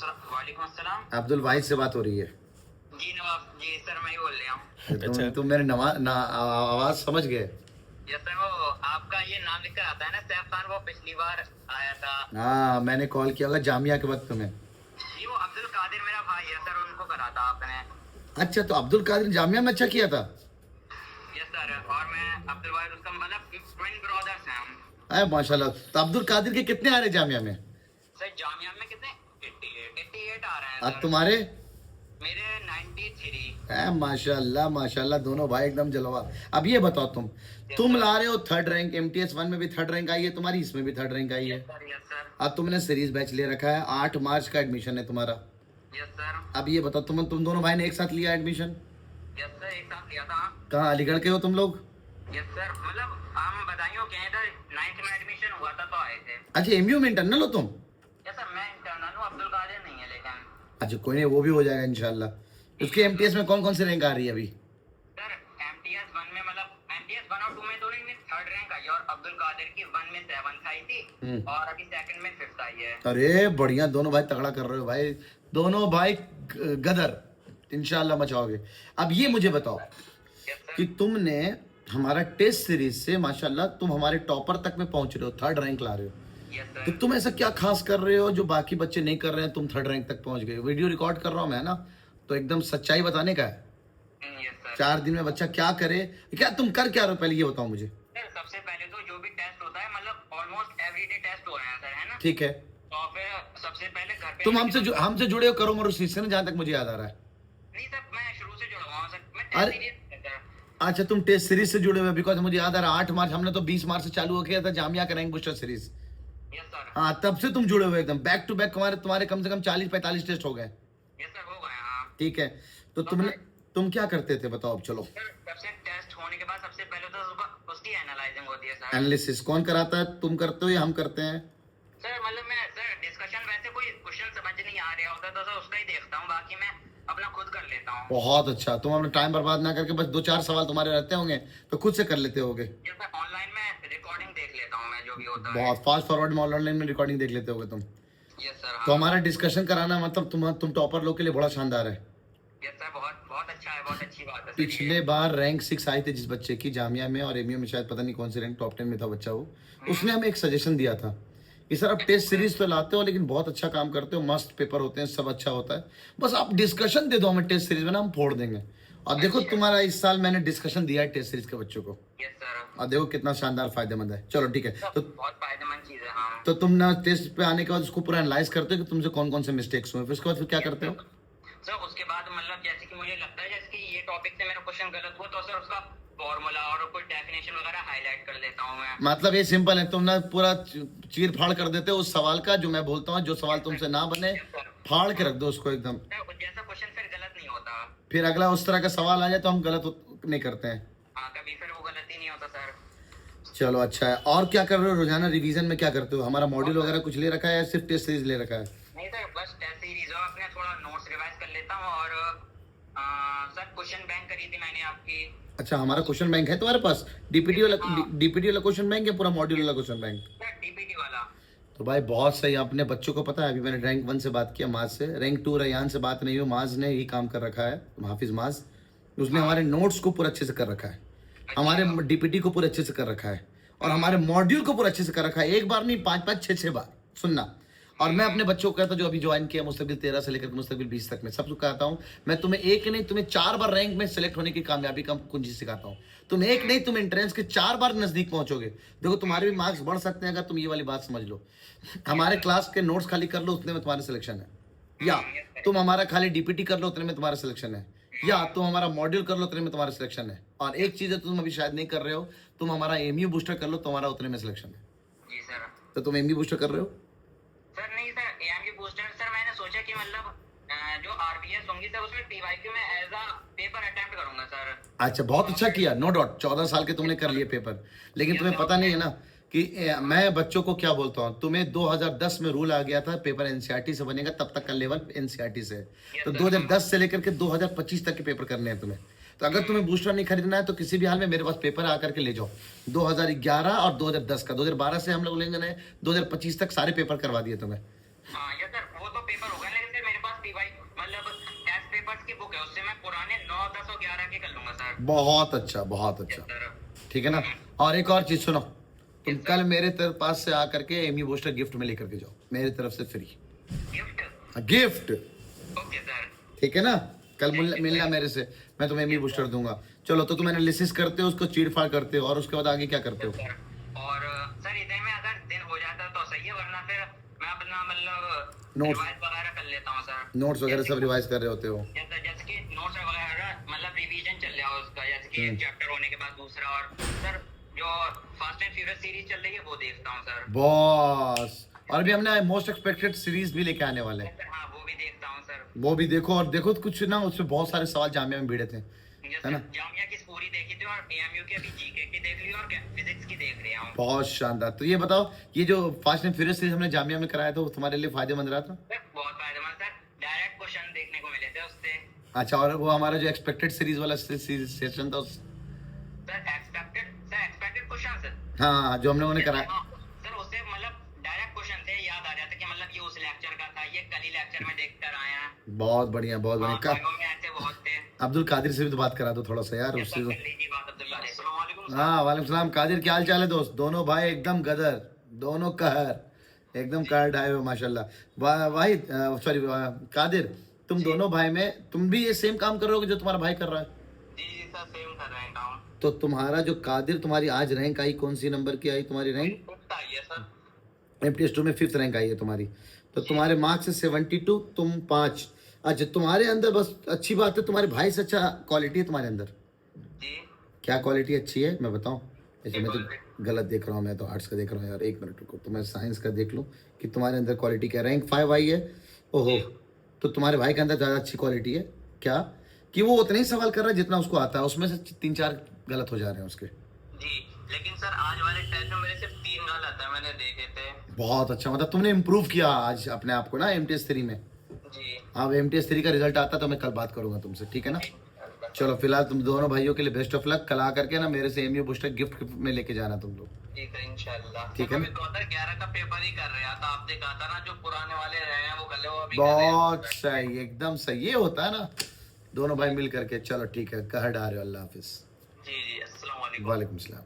वालेकुम अस्सलाम। अब्दुल वाहिद से बात हो रही है। जी नवाब जी सर, मैं ही बोल रहा हूँ। तुम मेरे आवाज समझ गए? यस सर, वो आपका ये नाम लिख कर आता है ना, सैफ खान, वो पिछली बार आया था। हाँ, मैंने कॉल किया होगा जामिया के वक्त में। जी वो अब्दुल कादिर मेरा भाई है सर, उनको करा था आपने। अच्छा, तो अब्दुल कादिर जामिया में अच्छा किया था। यस सर, और मैं अब्दुल वाहिद, उसका मतलब ट्विन ब्रदर्स हैं हम। अरे माशाल्लाह। तो अब्दुल कादिर के कितने आ रहे जामिया में? सर जामिया में कितने 88 आ रहे हैं अब सर। तुम्हारे? मेरे 93। माशाल्लाह माशाल्लाह, दोनों भाई एकदम जलवा। अब ये बताओ, तुम ला रहे हो थर्ड रैंक, MTS 1 में भी थर्ड रैंक आई है तुम्हारी, इसमें भी थर्ड रैंक आई है। Yes sir. अब तुमने सीरीज बैच ले रखा है, 8 मार्च का एडमिशन है तुम्हारा। Yes sir. अब ये बताओ, तुम दोनों भाई ने एक साथ लिया एडमिशन? यस सर, एक साथ लिया था। कहाँ, अलीगढ़ के हो तुम लोग? यस सर, मतलब हम बधाइयों के इधर 9th में एडमिशन हुआ था तो आए थे। अच्छा, MU में इंटरनल हो तुम? यस सर, मैं इंटरनल हूँ, अब्दुल कादिर नहीं है लेकिन। अच्छा कोई नहीं, वो भी हो जाएगा इंशाल्लाह। उसके MTS में कौन कौन सी रैंक आ रही है अभी? सर MTS 1 में, मतलब MTS 1 और 2 में दोनों में थर्ड रैंक आई है, और अब्दुल कादिर की 1 में 7th आई थी, और अभी सेकंड में 5th आई है। अरे बढ़िया, दोनों भाई तगड़ा कर रहे हो भाई, दोनों भाई गदर, इंशाल्लाह मचाओगे। अब ये मुझे बताओ यस सर। कि तुमने हमारा टेस्ट सीरीज से माशाल्लाह तुम हमारे टॉपर तक में पहुंच रहे हो, थर्ड रैंक ला रहे हो। यस तो सर। तुम ऐसा क्या खास कर रहे हो जो बाकी बच्चे नहीं कर रहे हैं, तुम थर्ड रैंक तक पहुंच गए? वीडियो रिकॉर्ड कर रहा हूं मैं ना, तो एकदम सच्चाई बताने का है। Yes sir. 4 दिन में बच्चा क्या करे, क्या तुम कर क्या रहे हो, पहले ये बताओ मुझे। सर सबसे पहले तो जो भी टेस्ट होता है, मतलब ऑलमोस्ट एवरीडे टेस्ट हो रहे हैं सर, है ना। ठीक है, तो फिर सबसे पहले घर पे तुम हमसे जुड़े हो करो मरो सीट से ना, जहां तक मुझे याद आ रहा है। नहीं सर, मैं शुरू से जुड़ा हुआ हूँ सर, मैं अरे टेस्ट सीरीज सर। अच्छा, तुम टेस्ट सीरीज से जुड़े हुए, बिकॉज मुझे याद आ रहा है 8 मार्च, हमने तो 20 मार्च से चालू किया था जामिया का rank booster series. Yes sir. हाँ, तब से तुम जुड़े हुए एकदम बैक टू बैक, तुम्हारे कम से कम 40-45 टेस्ट हो गए। यस सर, हो गया हाँ। ठीक है, तो तुम क्या करते थे बताओ, अब चलो। सर सबसे टेस्ट होने के बाद सबसे पहले तो उसकी एनालाइजिंग होती है सर। एनालिसिस कौन कराता है, तुम करते हो या हम करते हैं? सर मतलब मैं सर डिस्कशन, वैसे कोई क्वेश्चन समझ नहीं आ रहा होता तो सर उसका ही देखता हूँ, बाकी मैं अपना खुद कर लेता हूँ। बहुत अच्छा, तुम अपना टाइम बर्बाद ना करके बस 2-4 सवाल तुम्हारे रहते होंगे तो खुद से कर लेते होगे। ये सर ऑनलाइन में रिकॉर्डिंग देख लेता हूँ मैं, जो भी होता है। बहुत फास्ट फॉरवर्ड में ऑनलाइन में रिकॉर्डिंग देख लेते होगे तुम। यस सर तो हाँ। हमारा डिस्कशन कराना मतलब तुम टॉपर लोग के लिए बड़ा शानदार है। यस सर, बहुत बहुत अच्छा है, बहुत अच्छी बात है सर। पिछले बार रैंक 6 आई थी जिस बच्चे की जामिया में, और MU में शायद पता नहीं कौन सी रैंक, टॉप 10 में था बच्चा वो। उसने हमें एक सजेशन दिया था कि सर आप टेस्ट सीरीज तो लाते हो लेकिन बहुत अच्छा काम करते हो, मस्त पेपर होते हैं, सब अच्छा होता है, बस आप डिस्कशन दे दो हमें टेस्ट सीरीज में ना, हम फोड़ देंगे। और देखो तुम्हारा इस साल मैंने डिस्कशन दिया है टेस्ट सीरीज के बच्चों को, यस सर। और देखो कितना शानदार फायदेमंद है। चलो ठीक है, तो बहुत फायदेमंद चीज है हाँ। तो तुम ना टेस्ट पे आने के बाद उसको पूरा एनालाइज करते हो कि तुमसे कौन कौन से मिस्टेक्स हुए, फिर उसके बाद फिर क्या करते हो? सर उसके बाद मतलब जैसे कि मुझे लगता है जैसे कि ये टॉपिक से मेरा क्वेश्चन गलत हुआ तो सर उसका फॉर्मूला और कोई डेफिनेशन वगैरह हाईलाइट कर देता हूँ मैं। मतलब ये सिंपल है, तुम ना पूरा चीर फाड़ कर देते हो उस सवाल का जो मैं बोलता हूँ, जो सवाल तुमसे ना बने फाड़ के रख दो उसको एकदम। जैसा क्वेश्चन फिर गलत नहीं होता, फिर अगला उस तरह का सवाल आ जाए तो हम गलत नहीं करते हैं। हाँ कभी फिर वो गलत ही नहीं होता सर। चलो अच्छा है। और क्या कर रहे हो रोजाना रिवीजन में, क्या करते हो? हमारा मॉड्यूल वगैरह कुछ ले रखा है या सिर्फ टेस्ट सीरीज ले रखा है? नहीं सर, बस टेस्ट सीरीज और अपने थोड़ा नोट्स रिवाइज कर लेता हूँ, और सर क्वेश्चन बैंक करी थी मैंने आपकी। अच्छा, हमारा क्वेश्चन बैंक है तुम्हारे पास? डीपीटी वाला क्वेश्चन बैंक या पूरा मॉड्यूल वाला क्वेश्चन बैंक? सर डीपीटी वाला। तो भाई बहुत सही, अपने बच्चों को पता है, अभी मैंने रैंक 1 से बात किया माज से, रैंक 2 रैयान से बात नहीं हुई, माज ने ही काम कर रखा है, हाफिज माज। उसने हमारे नोट्स को पूरा अच्छे से कर रखा है, हमारे डीपीटी को पूरा अच्छे से कर रखा है, और हमारे मॉड्यूल को पूरा अच्छे से कर रखा है। एक बार नहीं, 5-5 6-6 बार सुनना। और मैं अपने बच्चों को कहता हूं जो अभी ज्वाइन किया मुस्तकबिल 13 से लेकर मुस्तकबिल 20 तक में, सबको कहता हूं मैं, तुम्हें एक नहीं तुम्हें 4 बार रैंक में सेलेक्ट होने की कामयाबी का कुंजी सिखाता हूं। तुम एक नहीं, तुम एंट्रेंस के 4 बार नजदीक पहुंचोगे। देखो तुम्हारे भी मार्क्स बढ़ सकते हैं अगर तुम ये वाली बात समझ लो। हमारे क्लास के नोट्स खाली कर लो, उतने में तुम्हारा सिलेक्शन है, या तुम हमारा खाली डीपीटी कर लो, उतने में तुम्हारा सिलेक्शन है, या तुम हमारा मॉड्यूल कर लो, उतने में तुम्हारा सिलेक्शन है। और एक चीज है तुम अभी शायद नहीं कर रहे हो, तुम हमारा MU बूस्टर कर लो, तुम्हारा उतने में सिलेक्शन है। जी सर। तो तुम MU बूस्टर कर रहे हो? सर नहीं सर, एएमयू बूस्टर सर मैंने सोचा कि मतलब जो आरबीएस होंगी सर उसमें पीवाईक्यू में एज अ पेपर अटेम्प्ट करूंगा सर। अच्छा, बहुत अच्छा किया, नो डाउट। 14 साल के तुमने कर लिए पेपर, लेकिन तुम्हें पता नहीं है ना कि मैं बच्चों को क्या बोलता हूँ, तुम्हें 2010 में रूल आ गया था पेपर एनसीईआरटी से बनेगा, तब तक का लेवल एनसीईआरटी से है। तो 2010 से लेकर के 2025 तक के पेपर करने हैं तुम्हें। तो अगर तुम्हें बूस्टर नहीं खरीदना है तो किसी भी हाल में मेरे पास पेपर आकर के ले जाओ। 2011 और 2010 का, 2012 से हम लोग लेंगे, 2025 तक सारे पेपर करवा दिए तुम्हें। हाँ ये सर, वो तो पेपर पेपर होगा, लेकिन सर मेरे पास टीवाई मतलब टेस्ट पेपर्स की बुक है, उससे मैं पुराने 9, 10 और 11 के कर लूंगा सर। बहुत अच्छा, बहुत अच्छा। सर ठीक है ना। और एक और चीज सुनो, तुम कल मेरे तरफ पास से आकर के एमी बूस्टर गिफ्ट में लेकर के जाओ, मेरी तरफ से free gift. Gift. Okay sir. ठीक है ना, कल मिलना मेरे से, मैं तुम्हें एमी बूस्टर दूंगा। चलो, तो तुम एनालिसिस करते हो, उसको चीड़ फाड़ करते हो, और उसके बाद आगे क्या करते हो? सर और सर इतने में अगर दिन हो जाता तो सही है, वरना फिर मैं अपना मतलब Notes. रिवाइज वगैरह कर लेता हूँ सर। नोट्स वगैरह सब रिवाइज कर रहे होते हो? जैसे कि नोट्स वगैरह मतलब रिवीजन चल रहा है उसका, जैसे कि एक चैप्टर होने के बाद दूसरा, और सर जो फास्ट एंड फ्यूरियस सीरीज चल रही है वो देखता हूँ सर। बॉस, और भी हमने मोस्ट एक्सपेक्टेड सीरीज भी लेके आने वाले हैं, सर हाँ वो भी देखता हूँ सर। वो भी देखो। और देखो तो कुछ ना, उसमें बहुत सारे सवाल जामिया में भिड़े थे, है ना। जामिया की पूरी देखी थी, और एएमयू की अभी जीके की देख ली, और फिजिक्स की देख रहा हूँ। बहुत शानदार। तो ये बताओ, ये जो फास्ट एंड फ्यूरियस सीरीज हमने जामिया में कराया था, वो तुम्हारे लिए फायदेमंद रहा था? सर बहुत फायदेमंद सर, डायरेक्ट क्वेश्चन देखने को मिले थे उससे। अच्छा, और वो हमारा जो एक्सपेक्टेड सीरीज वाला सेशन था सर एक्सपेक्टेड क्वेश्चन सर। हाँ, जो हमने उन्हें कराया सर उससे मतलब डायरेक्ट क्वेश्चन थे, याद आ जाता कि मतलब ये उस लेक्चर का था, ये कल ही लेक्चर में देख कर आया है। बहुत बढ़िया, बहुत बढ़िया। में ऐसे बहुत थे। अब्दुल कादिर से भी तो बात करा दो थोड़ा सा यार, सर उससे। कर लीजिए बात अब्दुल्ला से। अस्सलाम वालेकुम। हाँ, वालेकुम सलाम। कादिर, क्या हाल चाल है दोस्त? दोनों भाई एकदम गदर, दोनों कहर, एकदम कहर ढाए हुए माशाल्लाह। वाहिद, सॉरी कादिर, तुम दोनों भाई में तुम भी ये सेम काम कर रहे हो जो तुम्हारा भाई कर रहा है? जी जी सर सेम कर रहे हैं काम। तो तुम्हारा जो कादिर, तुम्हारी आज रैंक आई, कौन सी नंबर की आई तुम्हारी रैंक? फिफ्थ आई है सर। MTS 2 में 5th रैंक आई है तुम्हारी। तो तुम्हारे मार्क्स है 72, तुम 5। अच्छा, तुम्हारे अंदर बस अच्छी बात है, तुम्हारे भाई से अच्छा क्वालिटी है तुम्हारे अंदर। जी क्या क्वालिटी अच्छी है मैं बताऊं? ऐसे मैं तो गलत देख रहा हूँ, मैं तो आर्ट्स का देख रहा हूँ यार। एक मिनट रुको, तो मैं साइंस का देख लूँ कि तुम्हारे अंदर क्वालिटी क्या। रैंक 5 आई है, ओहो। तो तुम्हारे भाई के अंदर ज़्यादा अच्छी क्वालिटी है क्या, कि वो उतना ही सवाल कर रहा है जितना उसको आता है, उसमें से 3-4 गलत हो जा रहे हैं उसके। जी, लेकिन सर आज वाले टेस्ट में मेरे सिर्फ 3 गलत है, मैंने देखे थे। बहुत अच्छा, मतलब तुमने इम्प्रूव किया आज अपने आप को ना MTS 3 में। जी अब MTS 3 का रिजल्ट आता तो मैं कल बात करूंगा तुमसे, ठीक है ना। चलो, फिलहाल तुम दोनों भाइयों के लिए बेस्ट ऑफ लक। कल आकर के ना मेरे से एमयू बूस्टर गिफ्ट में लेके जाना तुम लोग, जी सर इंशाल्लाह। ठीक है ना? मैं 2011 का पेपर ही कर रहा था, आपने कहा था ना जो पुराने वाले रहे हैं वो कर ले, वो अभी कर रहे हैं। बहुत सही, एकदम सही। ये होता है ना, दोनों भाई मिल करके। चलो ठीक है, कह डारे, अल्लाह हाफिज। जी जी अस्सलाम वालेकुम। वालेकुम सलाम।